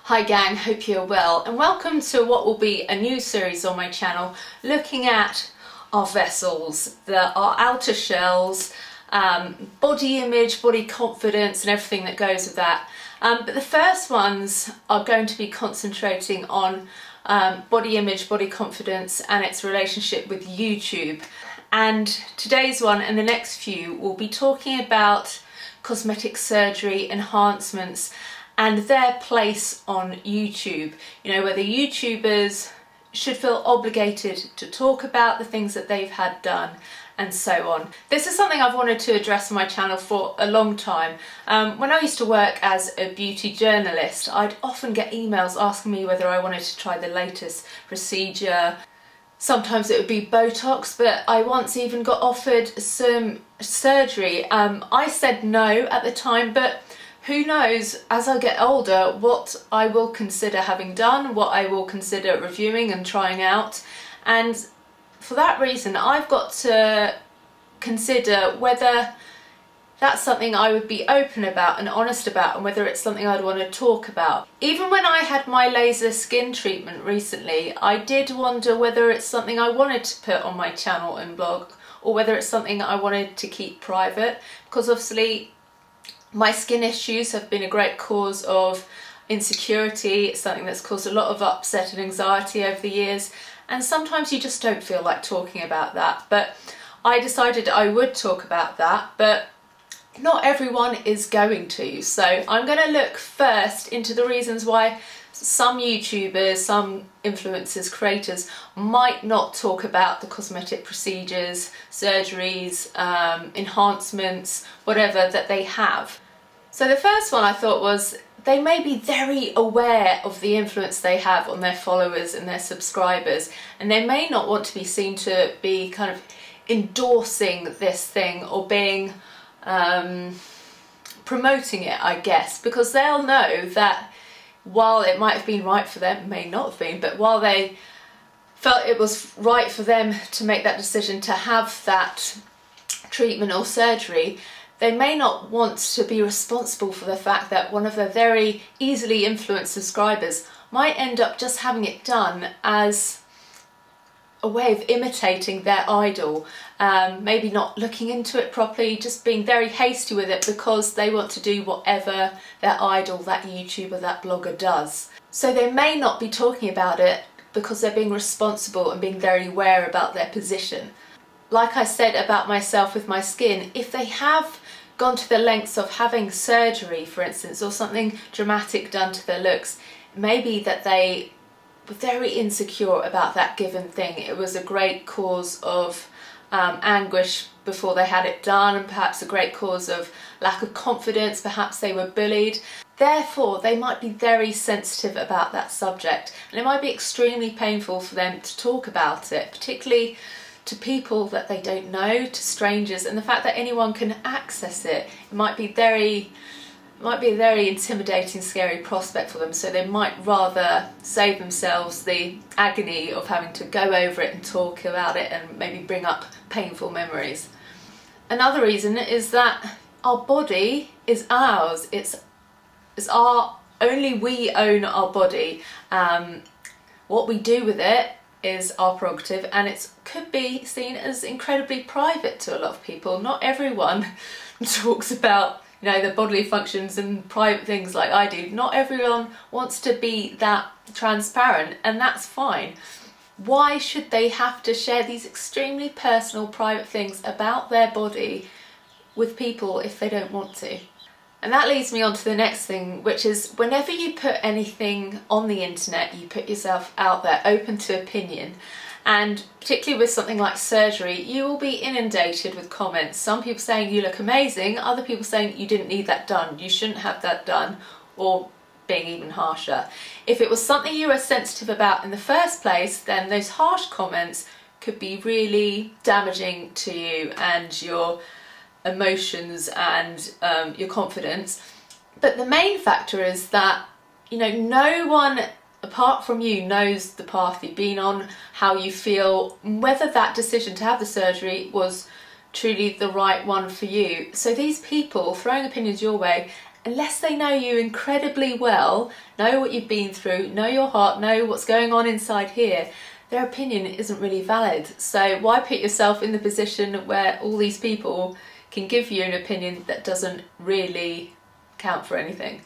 Hi gang, hope you're well and welcome to what will be a new series on my channel looking at our vessels, our outer shells, body image, body confidence and everything that goes with that. But the first ones are going to be concentrating on body image, body confidence and its relationship with YouTube. And today's one and the next few will be talking about cosmetic surgery, enhancements and their place on YouTube. You know, whether YouTubers should feel obligated to talk about the things that they've had done and so on. This is something I've wanted to address on my channel for a long time. When I used to work as a beauty journalist, I'd often get emails asking me whether I wanted to try the latest procedure. Sometimes it would be Botox, but I once even got offered some surgery. I said no at the time, but who knows, as I get older, what I will consider having done, what I will consider reviewing and trying out. And for that reason, I've got to consider whether that's something I would be open about and honest about, and whether it's something I'd want to talk about. Even when I had my laser skin treatment recently, I did wonder whether it's something I wanted to put on my channel and blog, or whether it's something I wanted to keep private, because obviously my skin issues have been a great cause of insecurity. It's something that's caused a lot of upset and anxiety over the years, and sometimes you just don't feel like talking about that. But I decided I would talk about that, but not everyone is going to. So I'm going to look first into the reasons why some YouTubers, some influencers, creators might not talk about the cosmetic procedures, surgeries, enhancements, whatever that they have. So the first one I thought was, they may be very aware of the influence they have on their followers and their subscribers, and they may not want to be seen to be kind of endorsing this thing or being promoting it, I guess, because they'll know that while it might have been right for them, may not have been, but while they felt it was right for them to make that decision to have that treatment or surgery, they may not want to be responsible for the fact that one of their very easily influenced subscribers might end up just having it done as a way of imitating their idol, maybe not looking into it properly, just being very hasty with it because they want to do whatever their idol, that YouTuber, that blogger does. So they may not be talking about it because they're being responsible and being very aware about their position. Like I said about myself with my skin, if they have gone to the lengths of having surgery, for instance, or something dramatic done to their looks, maybe that they were very insecure about that given thing. It was a great cause of anguish before they had it done, and perhaps a great cause of lack of confidence. Perhaps they were bullied. Therefore, they might be very sensitive about that subject, and it might be extremely painful for them to talk about it, particularly to people that they don't know, to strangers, and the fact that anyone can access it, it might be a very intimidating, scary prospect for them. So they might rather save themselves the agony of having to go over it and talk about it and maybe bring up painful memories. Another reason is that our body is ours. It's our, only we own our body. What we do with it is our prerogative, and it could be seen as incredibly private to a lot of people. Not everyone talks about, you know, their bodily functions and private things like I do. Not everyone wants to be that transparent, and that's fine. Why should they have to share these extremely personal, private things about their body with people if they don't want to? And that leads me on to the next thing, which is whenever you put anything on the internet, you put yourself out there, open to opinion. And particularly with something like surgery, you will be inundated with comments. Some people saying you look amazing, other people saying you didn't need that done, you shouldn't have that done, or being even harsher. If it was something you were sensitive about in the first place, then those harsh comments could be really damaging to you and your emotions and your confidence. But the main factor is that, you know, no one apart from you knows the path you've been on, how you feel, whether that decision to have the surgery was truly the right one for you. So these people throwing opinions your way unless they know you incredibly well, know what you've been through, know your heart, know what's going on inside here, their opinion isn't really valid. So why put yourself in the position where all these people can give you an opinion that doesn't really count for anything?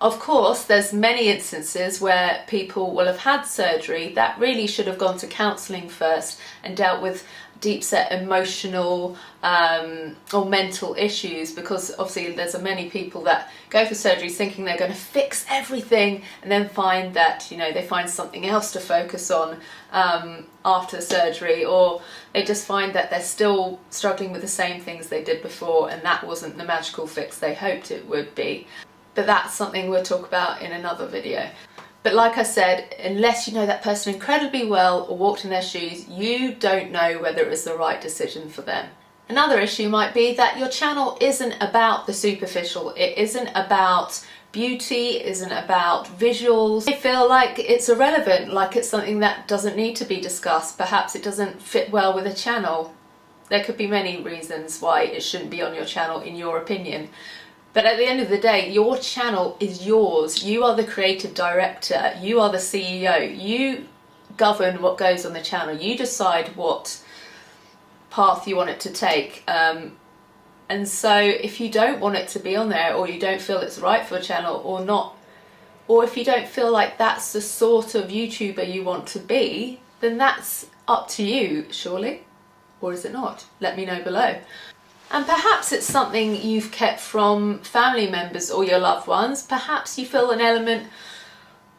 Of course, there's many instances where people will have had surgery that really should have gone to counselling first and dealt with deep-set emotional or mental issues, because obviously there's many people that go for surgery thinking they're going to fix everything and then find that, you know, they find something else to focus on after the surgery, or they just find that they're still struggling with the same things they did before and that wasn't the magical fix they hoped it would be. But that's something we'll talk about in another video. But like I said, unless you know that person incredibly well or walked in their shoes, you don't know whether it was the right decision for them. Another issue might be that your channel isn't about the superficial. It isn't about beauty, it isn't about visuals. They feel like it's irrelevant, like it's something that doesn't need to be discussed. Perhaps it doesn't fit well with a channel. There could be many reasons why it shouldn't be on your channel, in your opinion. But at the end of the day, your channel is yours. You are the creative director. You are the CEO. You govern what goes on the channel. You decide what path you want it to take. And so if you don't want it to be on there, or you don't feel it's right for a channel or not, or if you don't feel like that's the sort of YouTuber you want to be, then that's up to you, surely. Or is it not? Let me know below. And perhaps it's something you've kept from family members or your loved ones. Perhaps you feel an element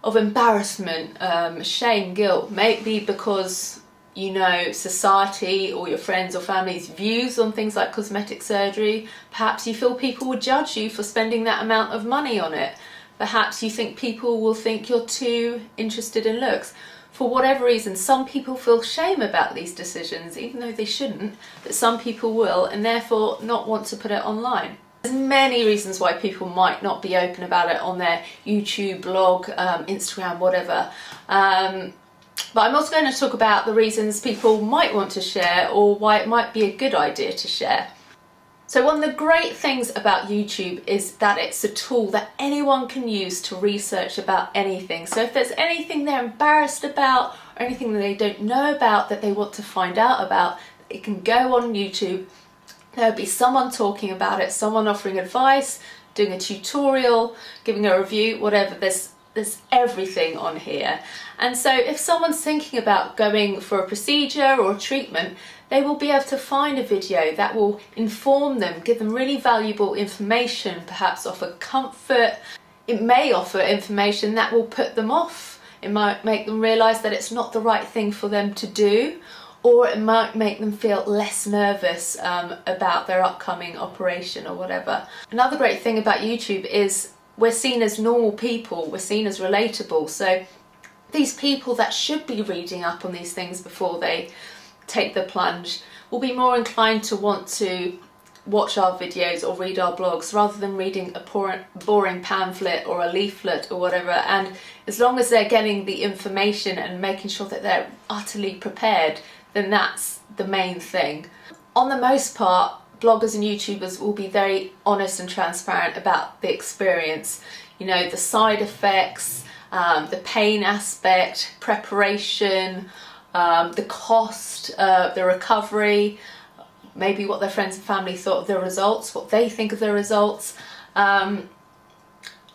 of embarrassment, shame, guilt, maybe because you know society or your friends or family's views on things like cosmetic surgery. Perhaps you feel people will judge you for spending that amount of money on it. Perhaps you think people will think you're too interested in looks. For whatever reason, some people feel shame about these decisions, even though they shouldn't, but some people will, and therefore not want to put it online. There's many reasons why people might not be open about it on their YouTube, blog, Instagram, whatever. But I'm also going to talk about the reasons people might want to share, or why it might be a good idea to share. So one of the great things about YouTube is that it's a tool that anyone can use to research about anything. So if there's anything they're embarrassed about, or anything that they don't know about that they want to find out about, it can go on YouTube. There'll be someone talking about it, someone offering advice, doing a tutorial, giving a review, whatever. There's everything on here. And so if someone's thinking about going for a procedure or a treatment, they will be able to find a video that will inform them, give them really valuable information, perhaps offer comfort. It may offer information that will put them off. It might make them realise that it's not the right thing for them to do, or it might make them feel less nervous about their upcoming operation or whatever. Another great thing about YouTube is we're seen as normal people, we're seen as relatable. So these people that should be reading up on these things before they take the plunge will be more inclined to want to watch our videos or read our blogs rather than reading a boring pamphlet or a leaflet or whatever. And as long as they're getting the information and making sure that they're utterly prepared, then that's the main thing. On the most part, bloggers and YouTubers will be very honest and transparent about the experience, you know, the side effects, the pain aspect, preparation, the cost, the recovery, maybe what their friends and family thought of their results, what they think of their results.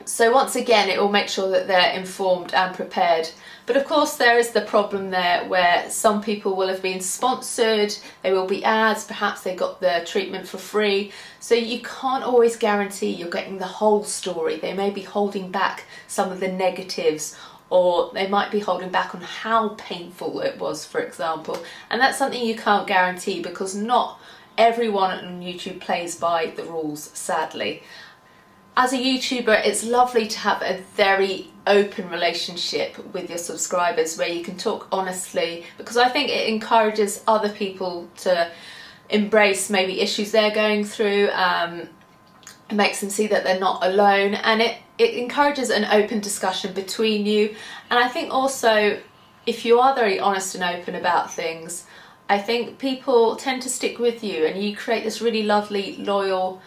So once again, it will make sure that they're informed and prepared. But of course there is the problem there where some people will have been sponsored, there will be ads, perhaps they got the treatment for free. So you can't always guarantee you're getting the whole story. They may be holding back some of the negatives, or they might be holding back on how painful it was, for example. And that's something you can't guarantee because not everyone on YouTube plays by the rules, sadly. As a YouTuber, it's lovely to have a very open relationship with your subscribers where you can talk honestly, because I think it encourages other people to embrace maybe issues they're going through. It makes them see that they're not alone, and it encourages an open discussion between you. And I think also, if you are very honest and open about things, I think people tend to stick with you and you create this really lovely, loyal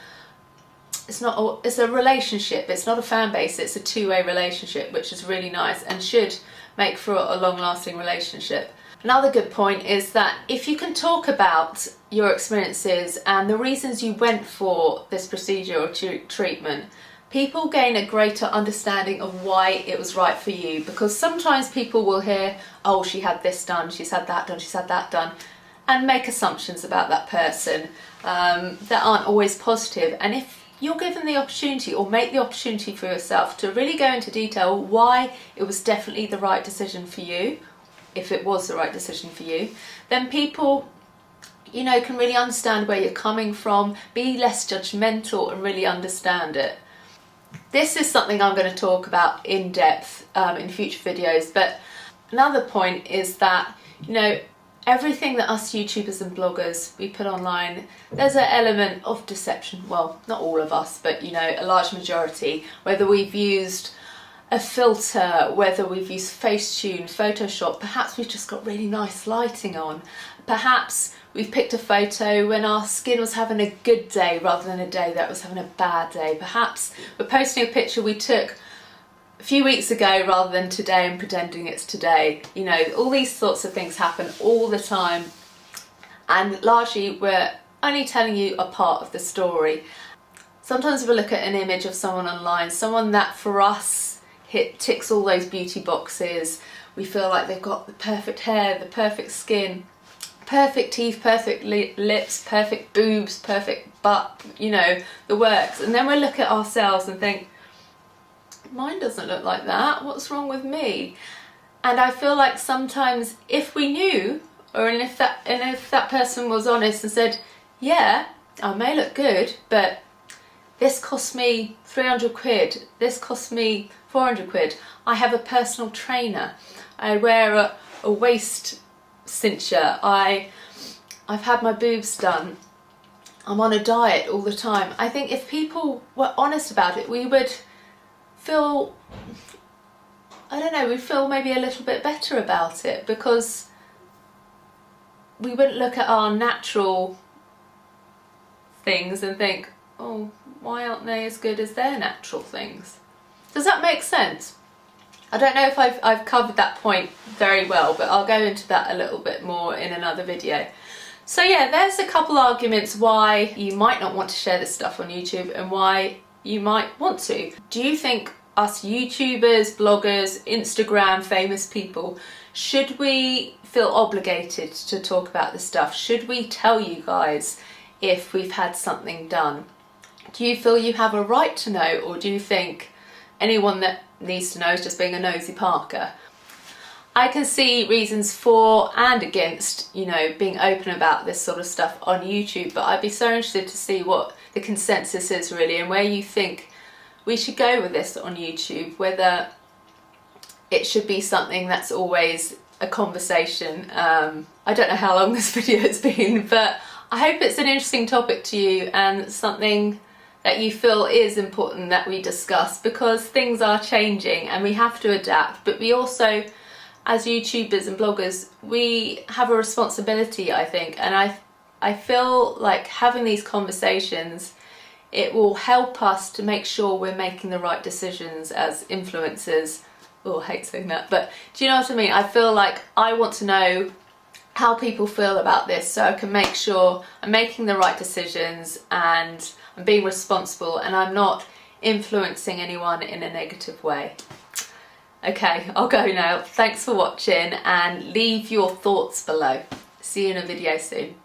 it's a relationship, it's not a fan base, it's a two-way relationship, which is really nice and should make for a long-lasting relationship. Another good point is that if you can talk about your experiences and the reasons you went for this procedure or treatment, people gain a greater understanding of why it was right for you, because sometimes people will hear, oh, she had this done, she's had that done, she's had that done, and make assumptions about that person that aren't always positive. And if you're given the opportunity, or make the opportunity for yourself to really go into detail why it was definitely the right decision for you, if it was the right decision for you, then people, you know, can really understand where you're coming from, be less judgmental and really understand it. This is something I'm going to talk about in depth in future videos, but another point is that, you know, everything that us YouTubers and bloggers we put online, there's an element of deception. Well, not all of us, but you know, a large majority, whether we've used a filter, whether we've used Facetune, Photoshop, perhaps we've just got really nice lighting on, perhaps we've picked a photo when our skin was having a good day rather than a day that was having a bad day, perhaps we're posting a picture we took a few weeks ago rather than today and pretending it's today. You know, all these sorts of things happen all the time, and largely we're only telling you a part of the story. Sometimes if we look at an image of someone online, someone that for us ticks all those beauty boxes, we feel like they've got the perfect hair, the perfect skin, perfect teeth, perfect lips, perfect boobs, perfect butt, you know, the works, and then we look at ourselves and think, mine doesn't look like that, what's wrong with me? And I feel like sometimes if we knew, or if that person was honest and said, yeah, I may look good, but this cost me 300 quid, this cost me 400 quid, I have a personal trainer, I wear a waist cincher, I've had my boobs done, I'm on a diet all the time. I think if people were honest about it, we would feel, I don't know, we'd feel maybe a little bit better about it, because we wouldn't look at our natural things and think, oh, why aren't they as good as their natural things? Does that make sense? I don't know if I've covered that point very well, but I'll go into that a little bit more in another video. So yeah, there's a couple arguments why you might not want to share this stuff on YouTube and why you might want to. Do you think us YouTubers, bloggers, Instagram famous people, should we feel obligated to talk about this stuff? Should we tell you guys if we've had something done? Do you feel you have a right to know, or do you think anyone that needs to know is just being a nosy Parker? I can see reasons for and against, you know, being open about this sort of stuff on YouTube, but I'd be so interested to see what the consensus is really, and where you think we should go with this on YouTube, whether it should be something that's always a conversation. I don't know how long this video has been, but I hope it's an interesting topic to you and something that you feel is important that we discuss, because things are changing and we have to adapt, but we also, as YouTubers and bloggers, we have a responsibility, I think, and I feel like having these conversations, it will help us to make sure we're making the right decisions as influencers. Oh, I hate saying that, but do you know what I mean? I feel like I want to know how people feel about this, so I can make sure I'm making the right decisions and I'm being responsible and I'm not influencing anyone in a negative way. Okay, I'll go now. Thanks for watching and leave your thoughts below. See you in a video soon.